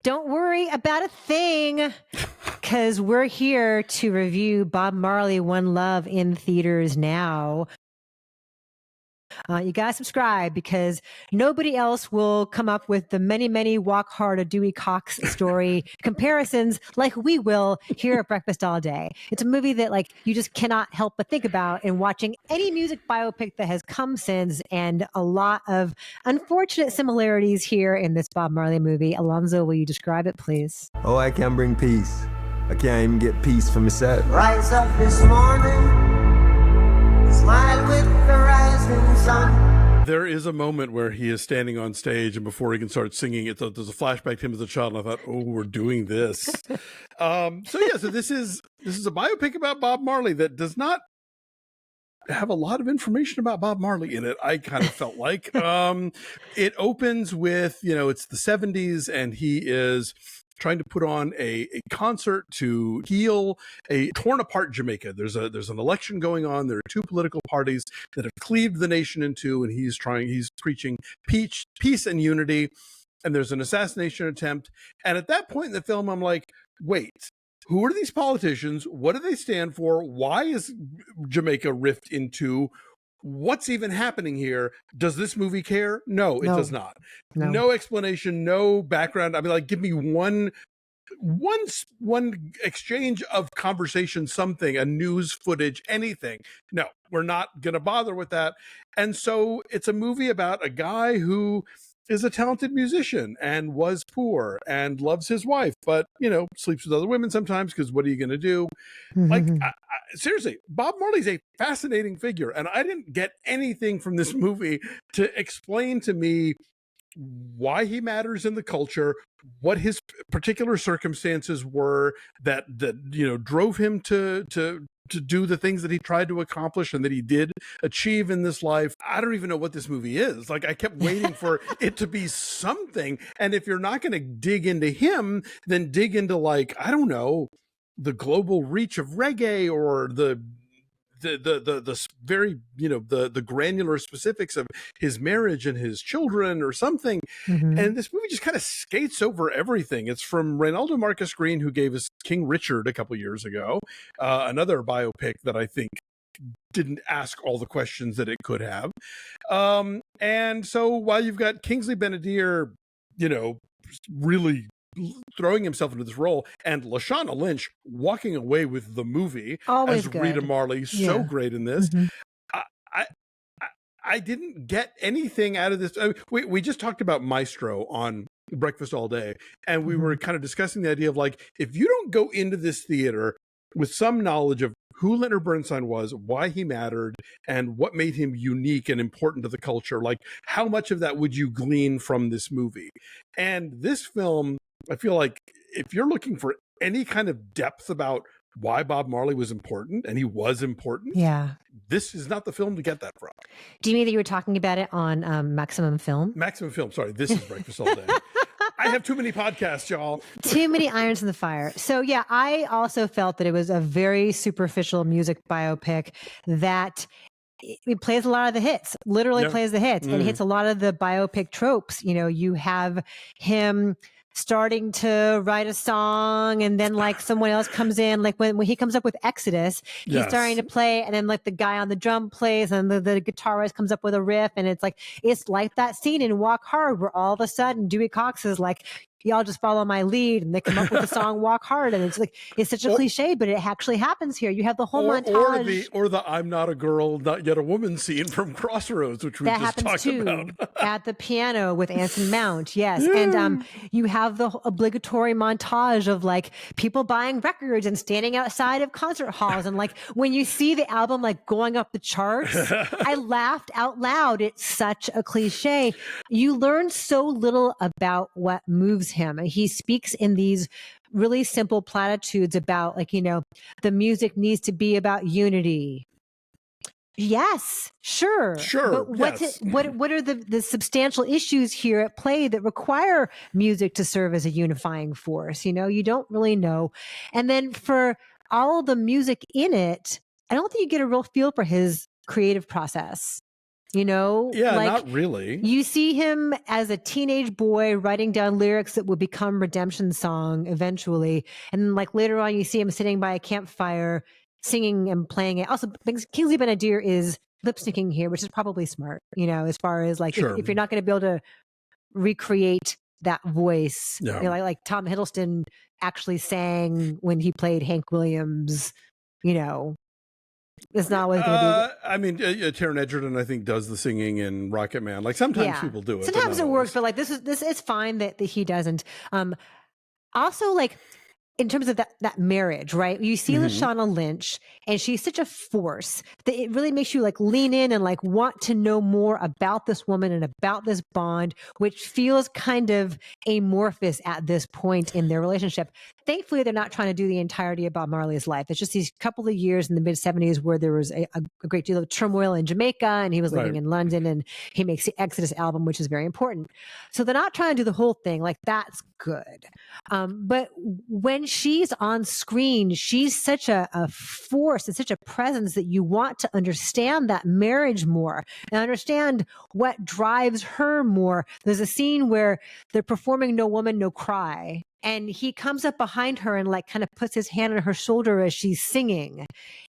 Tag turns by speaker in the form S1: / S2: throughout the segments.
S1: Don't worry about a thing, because we're here to review Bob Marley One Love in theaters now. You got to subscribe because nobody else will come up with the many Walk Hard, a Dewey Cox Story comparisons like we will here at Breakfast All Day. It's a movie that like you just cannot help but think about in watching any music biopic that has come since, and a lot of unfortunate similarities here in this Bob Marley movie. Alonso, will you describe it, please?
S2: Oh, I can't bring peace. I can't even get peace for myself.
S3: Rise up this morning, smile with the rising sun.
S4: There is a moment where he is standing on stage, and before he can start singing, there's a flashback to him as a child, and I thought, oh, we're doing this. So this is a biopic about Bob Marley that does not have a lot of information about Bob Marley in it. I kind of felt like it opens with, it's the 70s, and he is trying to put on a concert to heal a torn apart Jamaica. There's an election going on. There are two political parties that have cleaved the nation in two, and he's preaching peace and unity. And there's an assassination attempt. And at that point in the film, I'm like, wait, who are these politicians? What do they stand for? Why is Jamaica ripped in two? What's even happening here? Does this movie care? No, it does not. No explanation, no background. I mean, like, give me one exchange of conversation, something, a news footage, anything. No, we're not going to bother with that. And so it's a movie about a guy who is a talented musician and was poor and loves his wife, but, sleeps with other women sometimes because what are you going to do? Like, seriously, Bob Marley's a fascinating figure, and I didn't get anything from this movie to explain to me why he matters in the culture, what his particular circumstances were that drove him to do the things that he tried to accomplish and that he did achieve in this life. I don't even know what this movie is. Like, I kept waiting for it to be something. And if you're not going to dig into him, then dig into, like, I don't know, the global reach of reggae, or the very, the granular specifics of his marriage and his children or something. And this movie just kind of skates over everything. It's from Reinaldo Marcus Green, who gave us King Richard a couple years ago, another biopic that I think didn't ask all the questions that it could have. And so while you've got Kingsley Ben-Adir, really throwing himself into this role, and Lashana Lynch walking away with the movie
S1: Always
S4: as
S1: good.
S4: Rita Marley, so great in this. I didn't get anything out of this. I mean, we just talked about Maestro on Breakfast All Day, and we were kind of discussing the idea of, like, if you don't go into this theater with some knowledge of who Leonard Bernstein was, why he mattered, and what made him unique and important to the culture, like, how much of that would you glean from this movie? And this film, I feel like if you're looking for any kind of depth about why Bob Marley was important, and he was important, this is not the film to get that from.
S1: Do you mean that you were talking about it on Maximum Film?
S4: Maximum Film, sorry. This is Breakfast All Day. I have too many podcasts, y'all.
S1: Too many irons in the fire. So yeah, I also felt that it was a very superficial music biopic that it plays a lot of the hits, literally plays the hits, and hits a lot of the biopic tropes. You have him starting to write a song, and then like someone else comes in, like when he comes up with Exodus, he's starting to play, and then like the guy on the drum plays, and the guitarist comes up with a riff, and it's like that scene in Walk Hard where all of a sudden Dewey Cox is like, y'all just follow my lead, and they come up with the song Walk Hard, and it's like, it's such a cliche, but it actually happens here. You have the whole montage.
S4: Or the I'm not a girl, not yet a woman scene from Crossroads, which we
S1: that
S4: just
S1: happens
S4: talked
S1: too,
S4: about.
S1: at the piano with Anson Mount, yes. And you have the obligatory montage of like people buying records and standing outside of concert halls, and like when you see the album like going up the charts, I laughed out loud. It's such a cliche. You learn so little about what moves him. He speaks in these really simple platitudes about, like, the music needs to be about unity. Yes, sure. But what are the substantial issues here at play that require music to serve as a unifying force? You don't really know. And then for all the music in it, I don't think you get a real feel for his creative process. you know?
S4: Yeah,
S1: like,
S4: not really.
S1: You see him as a teenage boy writing down lyrics that would become redemption song eventually. And then like later on, you see him sitting by a campfire singing and playing it. Also, Kingsley Ben-Adir is lip syncing here, which is probably smart, you know, as far as like,
S4: Sure.
S1: if you're not going to be able to recreate that voice,
S4: Yeah.
S1: you know, like Tom Hiddleston actually sang when he played Hank Williams, you know, it's not always going to be.
S4: I mean, Taron Egerton, I think, does the singing in Rocket Man. Like sometimes people do it.
S1: Sometimes it works,
S4: always.
S1: but like this it's fine that he doesn't. Also, like in terms of that marriage, right? You see Lashana Lynch, and she's such a force that it really makes you like lean in and like want to know more about this woman and about this bond, which feels kind of amorphous at this point in their relationship. Thankfully, they're not trying to do the entirety of Bob Marley's life. It's just these couple of years in the mid 70s where there was a great deal of turmoil in Jamaica, and he was living in London, and he makes the Exodus album, which is very important. So they're not trying to do the whole thing. Like that's good. But when she's on screen, she's such a force and such a presence that you want to understand that marriage more and understand what drives her more. There's a scene where they're performing No Woman, No Cry, and he comes up behind her and like kind of puts his hand on her shoulder as she's singing.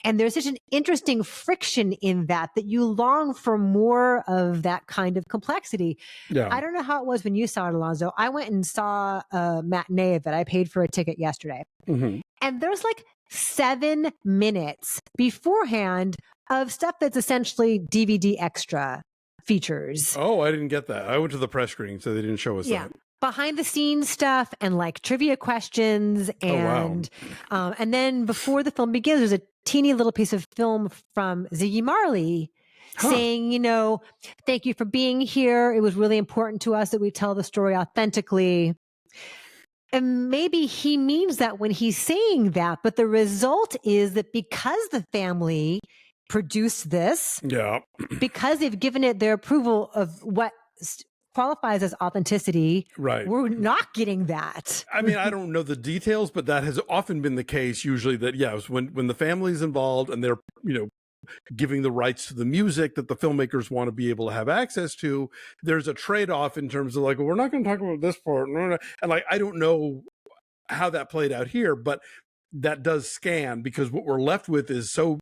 S1: And there's such an interesting friction in that you long for more of that kind of complexity.
S4: Yeah.
S1: I don't know how it was when you saw it, Alonso. I went and saw a matinee of it. I paid for a ticket yesterday. And there's like 7 minutes beforehand of stuff that's essentially DVD extra features.
S4: Oh, I didn't get that. I went to the press screening, so they didn't show us that.
S1: Behind the scenes stuff and like trivia questions and and then before the film begins, there's a teeny little piece of film from Ziggy Marley saying, you know, thank you for being here. It was really important to us that we tell the story authentically. And maybe he means that when he's saying that, but the result is that because the family produced this, because they've given it their approval of what qualifies as authenticity, we're not getting that.
S4: I mean, I don't know the details, but that has often been the case usually that, when the family's involved and they're, you know, giving the rights to the music that the filmmakers want to be able to have access to, there's a trade-off in terms of like, well, we're not going to talk about this part. And like, I don't know how that played out here, but that does scan because what we're left with is so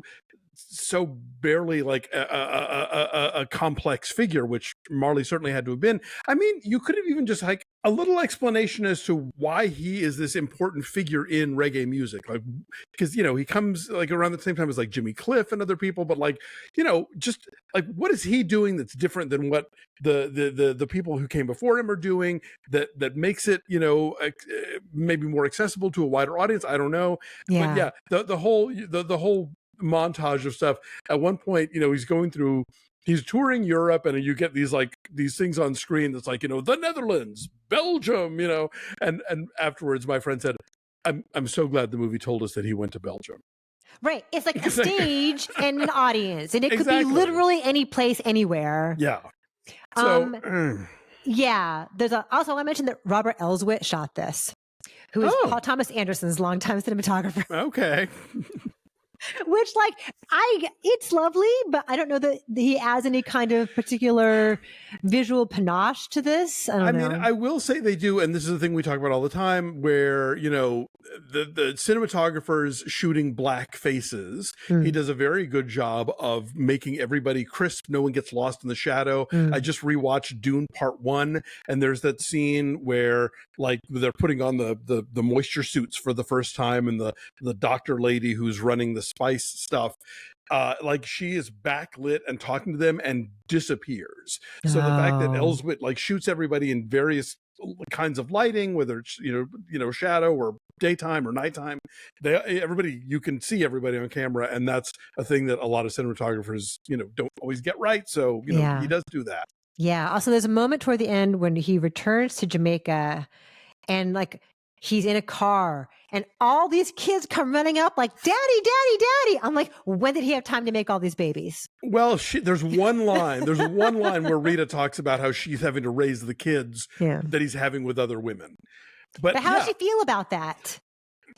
S4: barely like a complex figure, which Marley certainly had to have been. I mean, you could have even just like a little explanation as to why he is this important figure in reggae music, like because you know he comes like around the same time as like Jimmy Cliff and other people, but like you know just like what is he doing that's different than what the people who came before him are doing that makes it you know maybe more accessible to a wider audience. I don't know, but yeah, the whole montage of stuff. At one point, you know, he's touring Europe, and you get these things on screen that's like, you know, the Netherlands, Belgium, you know, and afterwards my friend said, I'm so glad the movie told us that he went to Belgium.
S1: Right. It's like a stage and an audience, and it could be literally any place, anywhere.
S4: Yeah. So
S1: there's also I mentioned that Robert Elswit shot this, who is Paul Thomas Anderson's longtime cinematographer.
S4: Okay.
S1: Which, like, it's lovely, but I don't know that he adds any kind of particular visual panache to this. I mean,
S4: I will say they do, and this is the thing we talk about all the time, where, you know, the cinematographer's shooting black faces. He does a very good job of making everybody crisp. No one gets lost in the shadow. I just rewatched Dune Part 1, and there's that scene where, like, they're putting on the moisture suits for the first time, and the doctor lady who's running the spice stuff, like she is backlit and talking to them and disappears. So the fact that Elswit like shoots everybody in various kinds of lighting, whether it's you know shadow or daytime or nighttime, you can see everybody on camera, and that's a thing that a lot of cinematographers don't always get right. So he does do that. Yeah.
S1: Also, there's a moment toward the end when he returns to Jamaica, and like he's in a car and all these kids come running up like, daddy, daddy, daddy. I'm like, when did he have time to make all these babies?
S4: Well, there's one line where Rita talks about how she's having to raise the kids that he's having with other women. But
S1: how does she feel about that?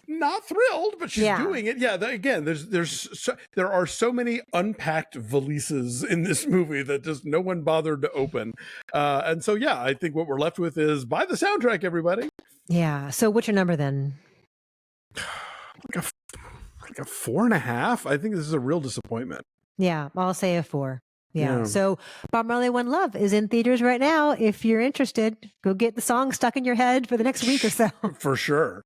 S4: not thrilled, but she's
S1: Yeah.
S4: doing it. Yeah. Again, there are so many unpacked valises in this movie that just no one bothered to open. And so, yeah, I think what we're left with is buy the soundtrack, everybody.
S1: Yeah. So what's your number then?
S4: Like a 4.5. I think this is a real disappointment.
S1: Yeah, I'll say a 4. Yeah.
S4: Yeah.
S1: So Bob Marley One Love is in theaters right now. If you're interested, go get the song stuck in your head for the next week or so.
S4: For sure.